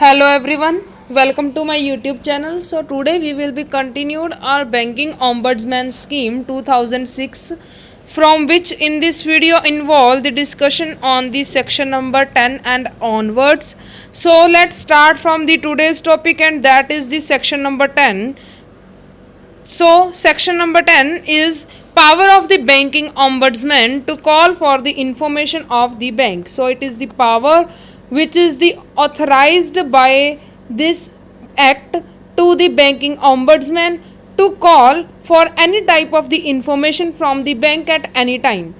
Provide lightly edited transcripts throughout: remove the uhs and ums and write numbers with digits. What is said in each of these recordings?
Hello everyone, welcome to my YouTube channel. So today we will be continued our Banking Ombudsman Scheme 2006, from which in this video involve the discussion on the section number 10 and onwards. So let's start from the today's topic, and that is the section number 10. So section number 10 is power of the Banking Ombudsman to call for the information of the bank. So it is the power which is the authorized by this act to the Banking Ombudsman to call for any type of the information from the bank at any time.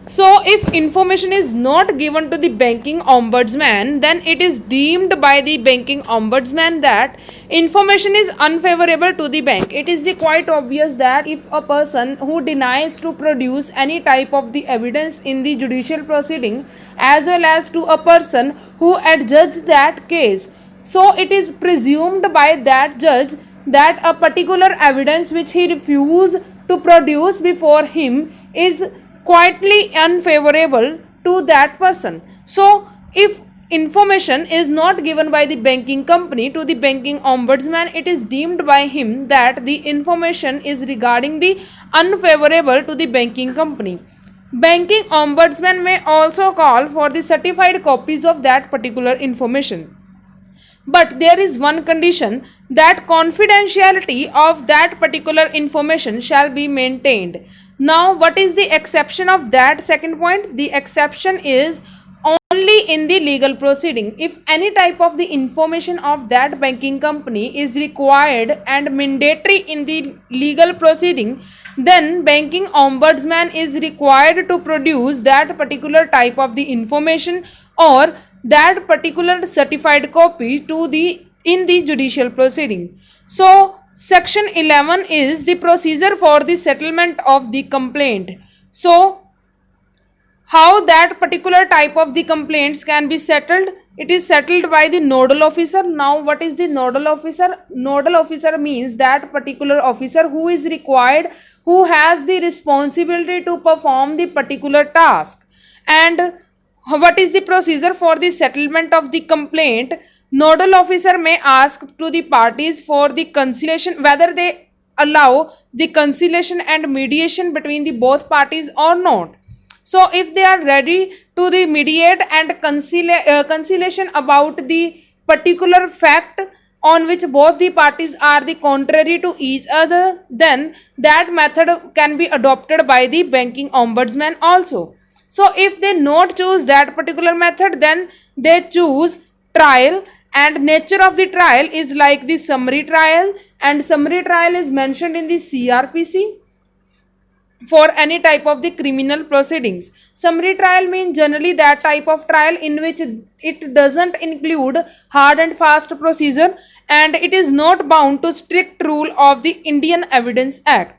So if information is not given to the Banking Ombudsman, then it is deemed by the Banking Ombudsman that information is unfavorable to the bank. It is quite obvious that if a person who denies to produce any type of the evidence in the judicial proceeding, as well as to a person who adjudged that case, so it is presumed by that judge that a particular evidence which he refused to produce before him is quietly unfavorable to that person. So if information is not given by the banking company to the Banking Ombudsman, it is deemed by him that the information is regarding the unfavorable to the banking company. Banking Ombudsman may also call for the certified copies of that particular information. But there is one condition, that confidentiality of that particular information shall be maintained. Now, what is the exception of that second point? The exception is only in the legal proceeding. If any type of the information of that banking company is required and mandatory in the legal proceeding, then Banking Ombudsman is required to produce that particular type of the information or that particular certified copy to the in the judicial proceeding. So section 11 is the procedure for the settlement of the complaint. So how that particular type of the complaints can be settled? It is settled by the nodal officer. Now what is the nodal officer? Nodal officer means that particular officer who is required, who has the responsibility to perform the particular task. And what is the procedure for the settlement of the complaint? Nodal officer may ask to the parties for the conciliation, whether they allow the conciliation and mediation between the both parties or not. So if they are ready to the mediate and conciliation about the particular fact on which both the parties are the contrary to each other, then that method can be adopted by the Banking Ombudsman also. So if they not choose that particular method, then they choose trial, and nature of the trial is like the summary trial, and summary trial is mentioned in the CRPC for any type of the criminal proceedings. Summary trial means generally that type of trial in which it doesn't include hard and fast procedure, and it is not bound to strict rule of the Indian Evidence Act.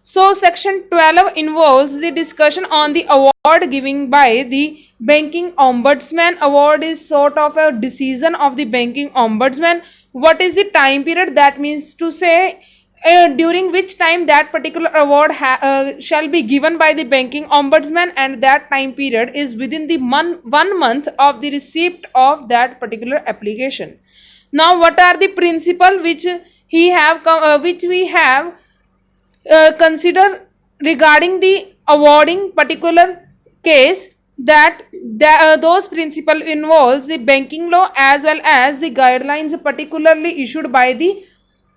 So section 12 involves the discussion on the award given by the Banking Ombudsman. Award is sort of a decision of the Banking Ombudsman. What is the time period? That means to say during which time that particular award shall be given by the Banking Ombudsman, and that time period is within the 1 month of the receipt of that particular application. Now what are the principle which we have consider regarding the awarding particular case? That those principle involves the banking law as well as the guidelines particularly issued by the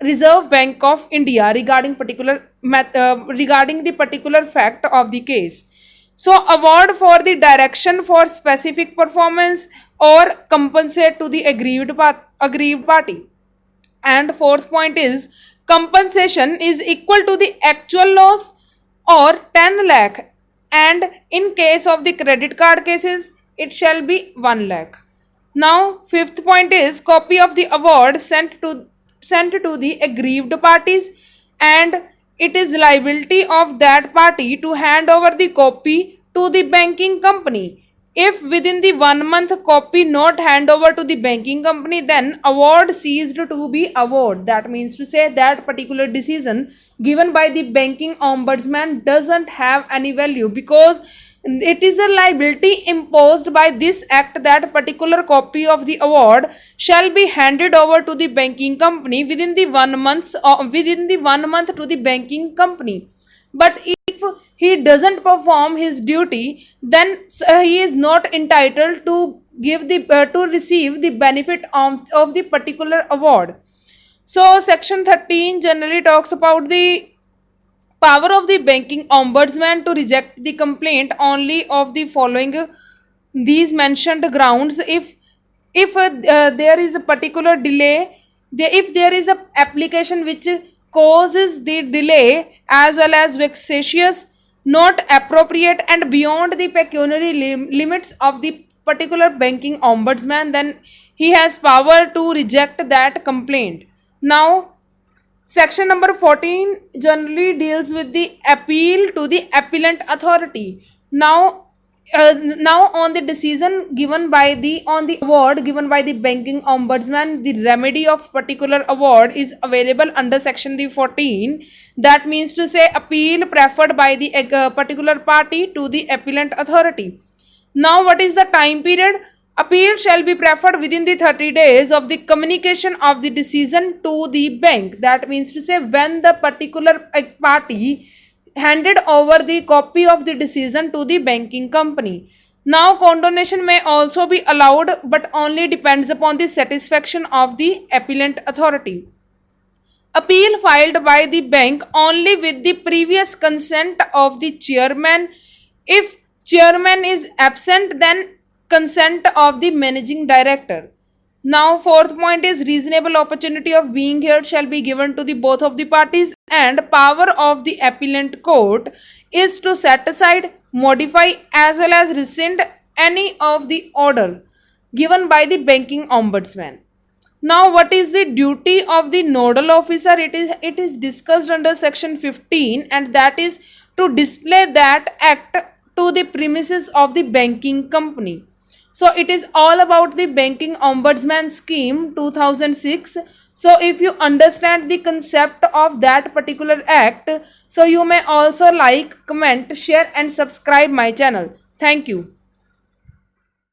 Reserve Bank of India regarding regarding the particular fact of the case. So award for the direction for specific performance or compensate to the aggrieved party. And fourth point is compensation is equal to the actual loss or 10 lakh, and in case of the credit card cases it shall be 1 lakh. Now fifth point is copy of the award sent to the aggrieved parties, and it is liability of that party to hand over the copy to the banking company. If within the 1 month copy not hand over to the banking company, then award ceased to be award. That means to say that particular decision given by the Banking Ombudsman doesn't have any value, because It is a liability imposed by this act that particular copy of the award shall be handed over to the banking company within the 1 month to the banking company. But if he doesn't perform his duty, then he is not entitled to to receive the benefit of the particular award. So section 13 generally talks about the power of the banking ombudsman to reject the complaint only of the following these mentioned grounds. If there is a particular delay, if there is a application which causes the delay as well as vexatious, not appropriate and beyond the pecuniary limits of the particular banking ombudsman, then he has power to reject that complaint. Now section number 14 generally deals with the appeal to the appellant authority. Now on the decision given by the on the award given by the banking ombudsman, the remedy of particular award is available under section the 14. That means to say appeal preferred by the particular party to the appellant authority. Now, what is the time period? Appeal shall be preferred within the 30 days of the communication of the decision to the bank. That means to say when the particular party handed over the copy of the decision to the banking company. Now, condonation may also be allowed but only depends upon the satisfaction of the appellant authority. Appeal filed by the bank only with the previous consent of the chairman. If chairman is absent, then consent of the managing director. Now fourth point is reasonable opportunity of being heard shall be given to the both of the parties, and power of the appellant court is to set aside, modify as well as rescind any of the order given by the banking ombudsman. Now, what is the duty of the nodal officer? It is discussed under section 15, and that is to display that act to the premises of the banking company. So it is all about the banking ombudsman scheme 2006. So if you understand the concept of that particular act, so you may also like, comment, share and subscribe my channel. Thank you.